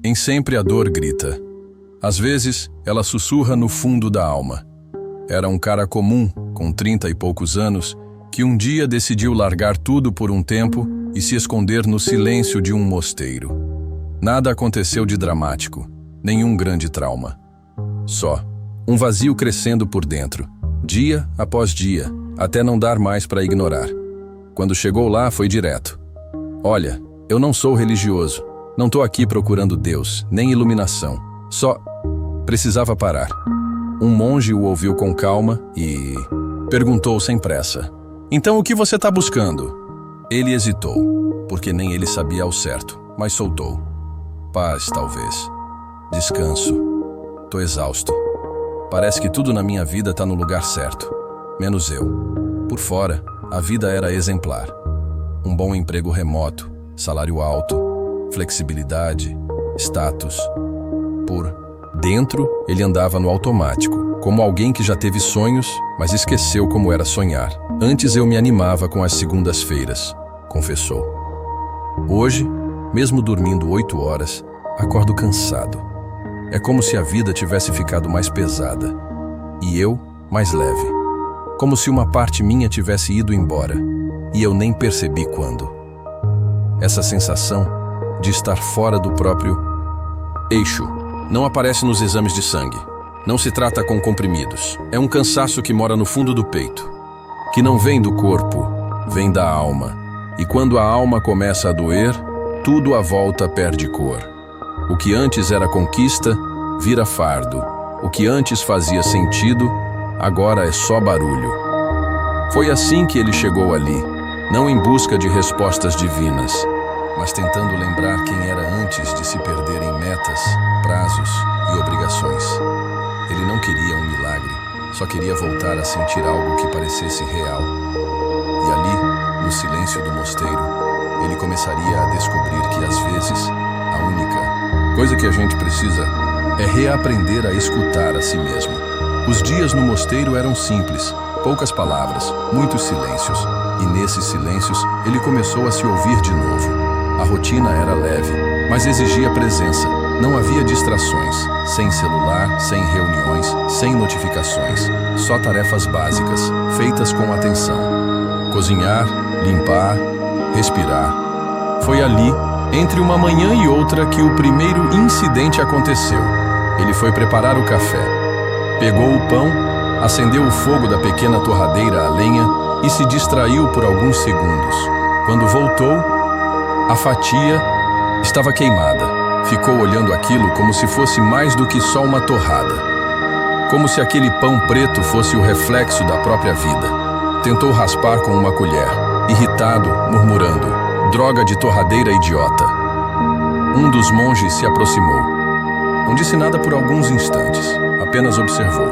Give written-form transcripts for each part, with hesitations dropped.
Nem sempre a dor grita. Às vezes, ela sussurra no fundo da alma. Era um cara comum, com 30 e poucos anos, que um dia decidiu largar tudo por um tempo e se esconder no silêncio de um mosteiro. Nada aconteceu de dramático, nenhum grande trauma. Só um vazio crescendo por dentro, dia após dia, até não dar mais para ignorar. Quando chegou lá, foi direto. Olha, eu não sou religioso, não estou aqui procurando Deus, nem iluminação. Só precisava parar. Um monge o ouviu com calma e perguntou sem pressa: então o que você está buscando? Ele hesitou, porque nem ele sabia ao certo, mas soltou. Paz, talvez. Descanso. Tô exausto. Parece que tudo na minha vida tá no lugar certo, menos eu. Por fora, a vida era exemplar. Um bom emprego remoto, salário alto, flexibilidade, status. Por dentro, ele andava no automático, como alguém que já teve sonhos, mas esqueceu como era sonhar. Antes eu me animava com as segundas-feiras, confessou. Hoje, mesmo dormindo 8 horas, acordo cansado. É como se a vida tivesse ficado mais pesada e eu mais leve. Como se uma parte minha tivesse ido embora e eu nem percebi quando. Essa sensação de estar fora do próprio eixo não aparece nos exames de sangue. Não se trata com comprimidos. É um cansaço que mora no fundo do peito, que não vem do corpo, vem da alma. E quando a alma começa a doer, tudo à volta perde cor. O que antes era conquista, vira fardo. O que antes fazia sentido, agora é só barulho. Foi assim que ele chegou ali, não em busca de respostas divinas, mas tentando lembrar quem era antes de se perder em metas, prazos e obrigações. Ele não queria um milagre, só queria voltar a sentir algo que parecesse real. E ali, no silêncio do mosteiro, ele começaria a descobrir que às vezes, a única coisa que a gente precisa é reaprender a escutar a si mesmo. Os dias no mosteiro eram simples, poucas palavras, muitos silêncios. E nesses silêncios, ele começou a se ouvir de novo. A rotina era leve, mas exigia presença. Não havia distrações, sem celular, sem reuniões, sem notificações. Só tarefas básicas, feitas com atenção. Cozinhar, limpar, respirar. Foi ali, entre uma manhã e outra, que o primeiro incidente aconteceu. Ele foi preparar o café. Pegou o pão, acendeu o fogo da pequena torradeira a lenha e se distraiu por alguns segundos. Quando voltou, a fatia estava queimada. Ficou olhando aquilo como se fosse mais do que só uma torrada. Como se aquele pão preto fosse o reflexo da própria vida. Tentou raspar com uma colher, irritado, murmurando: droga de torradeira idiota. Um dos monges se aproximou. Não disse nada por alguns instantes, apenas observou.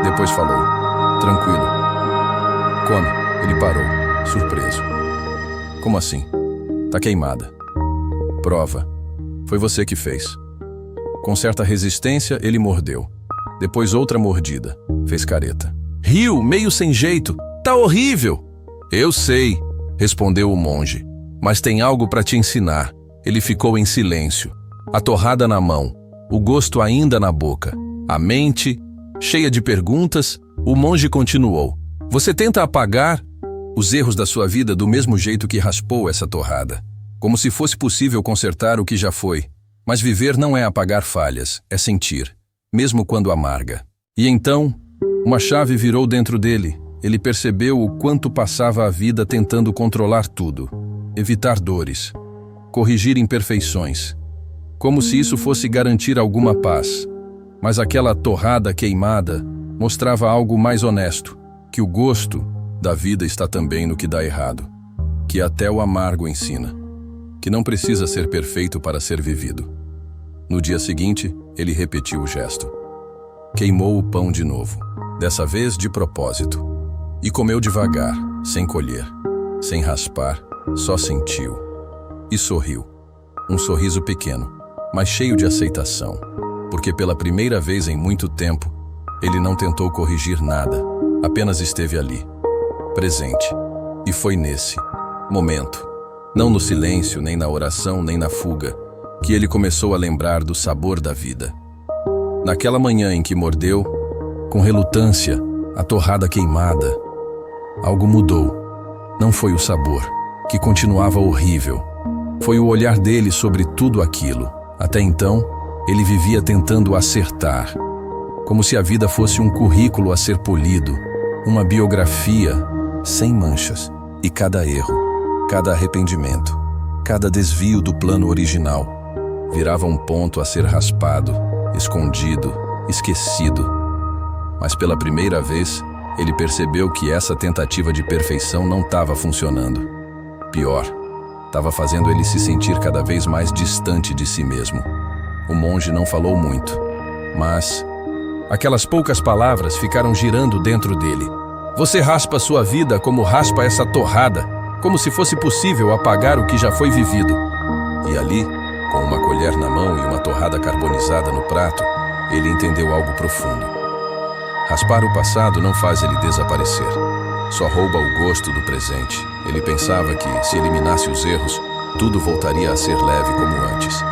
Depois falou: tranquilo. Come. Ele parou, surpreso. Como assim? Tá queimada. Prova. Foi você que fez. Com certa resistência, ele mordeu. Depois outra mordida. Fez careta. Riu, meio sem jeito. Tá horrível. Eu sei, respondeu o monge. Mas tem algo para te ensinar. Ele ficou em silêncio. A torrada na mão. O gosto ainda na boca. A mente, cheia de perguntas, o monge continuou. Você tenta apagar os erros da sua vida do mesmo jeito que raspou essa torrada. Como se fosse possível consertar o que já foi. Mas viver não é apagar falhas, é sentir, mesmo quando amarga. E então, uma chave virou dentro dele. Ele percebeu o quanto passava a vida tentando controlar tudo, evitar dores, corrigir imperfeições, como se isso fosse garantir alguma paz. Mas aquela torrada queimada mostrava algo mais honesto, que o gosto da vida está também no que dá errado, que até o amargo ensina, que não precisa ser perfeito para ser vivido. No dia seguinte, ele repetiu o gesto. Queimou o pão de novo, dessa vez de propósito, e comeu devagar, sem colher, sem raspar, só sentiu. E sorriu. Um sorriso pequeno, mas cheio de aceitação, porque pela primeira vez em muito tempo, ele não tentou corrigir nada, apenas esteve ali, presente. E foi nesse momento, não no silêncio, nem na oração, nem na fuga, que ele começou a lembrar do sabor da vida. Naquela manhã em que mordeu, com relutância, a torrada queimada, algo mudou. Não foi o sabor, que continuava horrível. Foi o olhar dele sobre tudo aquilo. Até então, ele vivia tentando acertar, como se a vida fosse um currículo a ser polido, uma biografia sem manchas. E cada erro, cada arrependimento, cada desvio do plano original virava um ponto a ser raspado, escondido, esquecido. Mas pela primeira vez, ele percebeu que essa tentativa de perfeição não estava funcionando. Pior, estava fazendo ele se sentir cada vez mais distante de si mesmo. O monge não falou muito, mas aquelas poucas palavras ficaram girando dentro dele. Você raspa sua vida como raspa essa torrada, como se fosse possível apagar o que já foi vivido. E ali, com uma colher na mão e uma torrada carbonizada no prato, ele entendeu algo profundo. Raspar o passado não faz ele desaparecer, só rouba o gosto do presente. Ele pensava que, se eliminasse os erros, tudo voltaria a ser leve como antes.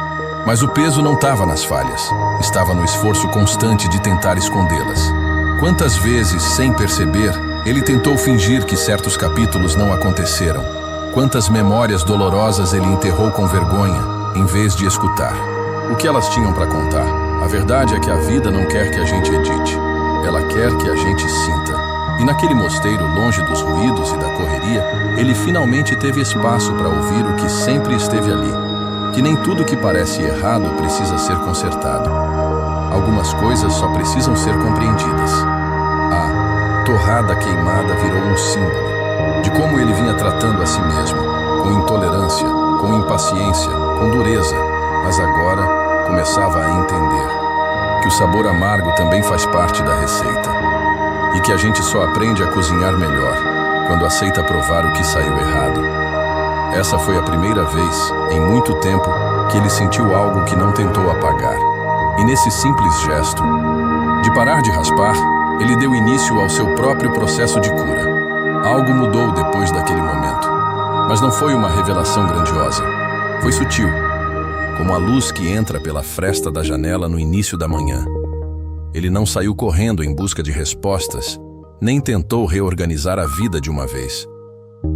Mas o peso não estava nas falhas, estava no esforço constante de tentar escondê-las. Quantas vezes, sem perceber, ele tentou fingir que certos capítulos não aconteceram? Quantas memórias dolorosas ele enterrou com vergonha, em vez de escutar? O que elas tinham para contar? A verdade é que a vida não quer que a gente edite. Ela quer que a gente sinta. E naquele mosteiro, longe dos ruídos e da correria, ele finalmente teve espaço para ouvir o que sempre esteve ali. Que nem tudo que parece errado precisa ser consertado. Algumas coisas só precisam ser compreendidas. A torrada queimada virou um símbolo de como ele vinha tratando a si mesmo, com intolerância, com impaciência, com dureza, mas agora começava a entender que o sabor amargo também faz parte da receita e que a gente só aprende a cozinhar melhor quando aceita provar o que saiu errado. Essa foi a primeira vez, em muito tempo, que ele sentiu algo que não tentou apagar. E nesse simples gesto, de parar de raspar, ele deu início ao seu próprio processo de cura. Algo mudou depois daquele momento. Mas não foi uma revelação grandiosa. Foi sutil, como a luz que entra pela fresta da janela no início da manhã. Ele não saiu correndo em busca de respostas, nem tentou reorganizar a vida de uma vez.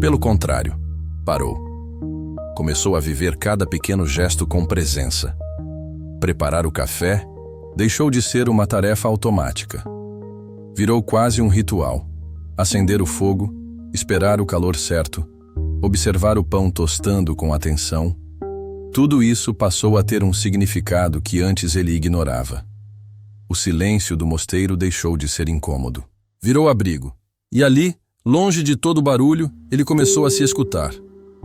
Pelo contrário, parou. Começou a viver cada pequeno gesto com presença. Preparar o café deixou de ser uma tarefa automática. Virou quase um ritual. Acender o fogo, esperar o calor certo, observar o pão tostando com atenção. Tudo isso passou a ter um significado que antes ele ignorava. O silêncio do mosteiro deixou de ser incômodo. Virou abrigo. E ali, longe de todo o barulho, ele começou a se escutar.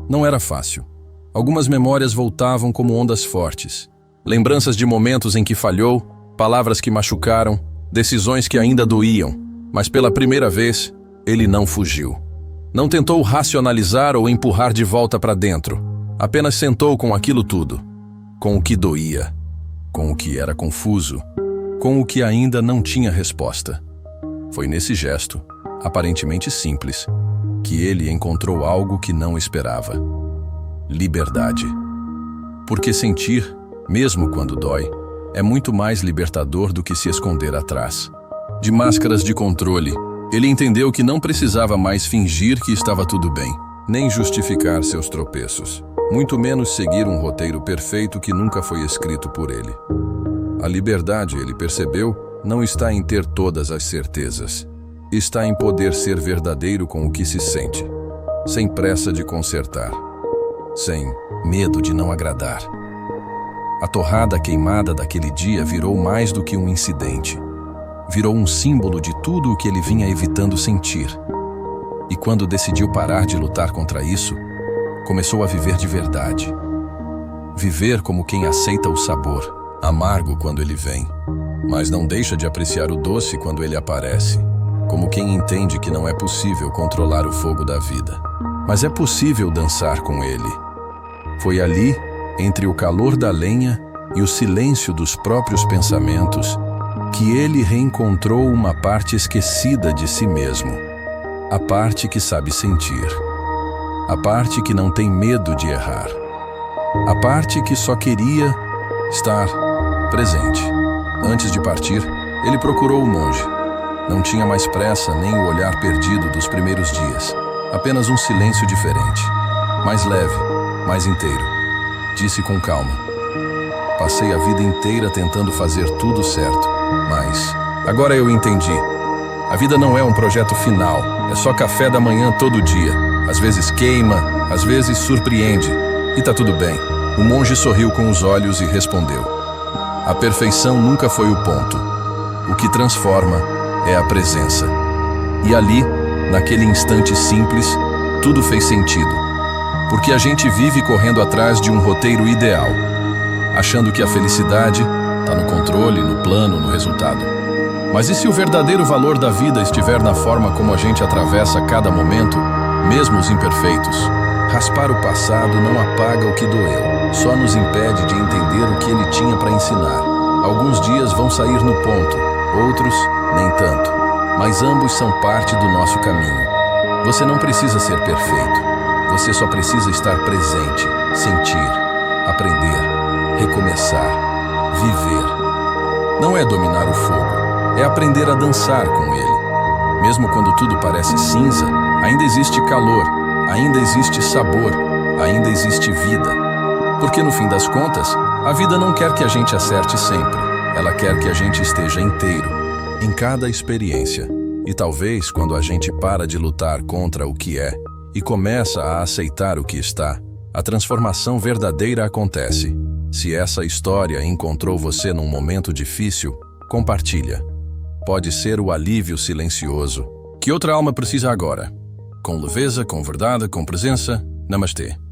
Não era fácil. Algumas memórias voltavam como ondas fortes. Lembranças de momentos em que falhou, palavras que machucaram, decisões que ainda doíam. Mas pela primeira vez, ele não fugiu. Não tentou racionalizar ou empurrar de volta para dentro. Apenas sentou com aquilo tudo. Com o que doía. Com o que era confuso. Com o que ainda não tinha resposta. Foi nesse gesto, aparentemente simples, que ele encontrou algo que não esperava. Liberdade. Porque sentir, mesmo quando dói, é muito mais libertador do que se esconder atrás de máscaras de controle. Ele entendeu que não precisava mais fingir que estava tudo bem, nem justificar seus tropeços, muito menos seguir um roteiro perfeito que nunca foi escrito por ele. A liberdade, ele percebeu, não está em ter todas as certezas. Está em poder ser verdadeiro com o que se sente, sem pressa de consertar, sem medo de não agradar. A torrada queimada daquele dia virou mais do que um incidente. Virou um símbolo de tudo o que ele vinha evitando sentir. E quando decidiu parar de lutar contra isso, começou a viver de verdade. Viver como quem aceita o sabor, amargo quando ele vem, mas não deixa de apreciar o doce quando ele aparece, como quem entende que não é possível controlar o fogo da vida, mas é possível dançar com ele. Foi ali, entre o calor da lenha e o silêncio dos próprios pensamentos, que ele reencontrou uma parte esquecida de si mesmo, a parte que sabe sentir, a parte que não tem medo de errar, A parte que só queria estar presente. Antes de partir, ele procurou o monge. Não tinha mais pressa nem o olhar perdido dos primeiros dias. Apenas um silêncio diferente. Mais leve, mais inteiro. Disse com calma: passei a vida inteira tentando fazer tudo certo, mas agora eu entendi. A vida não é um projeto final, é só café da manhã todo dia. Às vezes queima, às vezes surpreende. E tá tudo bem. O monge sorriu com os olhos e respondeu: a perfeição nunca foi o ponto. O que transforma é a presença. E ali, naquele instante simples, tudo fez sentido. Porque a gente vive correndo atrás de um roteiro ideal, achando que a felicidade está no controle, no plano, no resultado. Mas e se o verdadeiro valor da vida estiver na forma como a gente atravessa cada momento, mesmo os imperfeitos? Raspar o passado não apaga o que doeu, só nos impede de entender o que ele tinha para ensinar. Alguns dias vão sair no ponto, outros nem tanto, mas ambos são parte do nosso caminho. Você não precisa ser perfeito, você só precisa estar presente, sentir, aprender, recomeçar, viver. Não é dominar o fogo, é aprender a dançar com ele. Mesmo quando tudo parece cinza, ainda existe calor, ainda existe sabor, ainda existe vida. Porque no fim das contas, a vida não quer que a gente acerte sempre. Ela quer que a gente esteja inteiro, em cada experiência. E talvez quando a gente para de lutar contra o que é e começa a aceitar o que está, a transformação verdadeira acontece. Se essa história encontrou você num momento difícil, compartilha. Pode ser o alívio silencioso que outra alma precisa agora. Com leveza, com verdade, com presença. Namastê.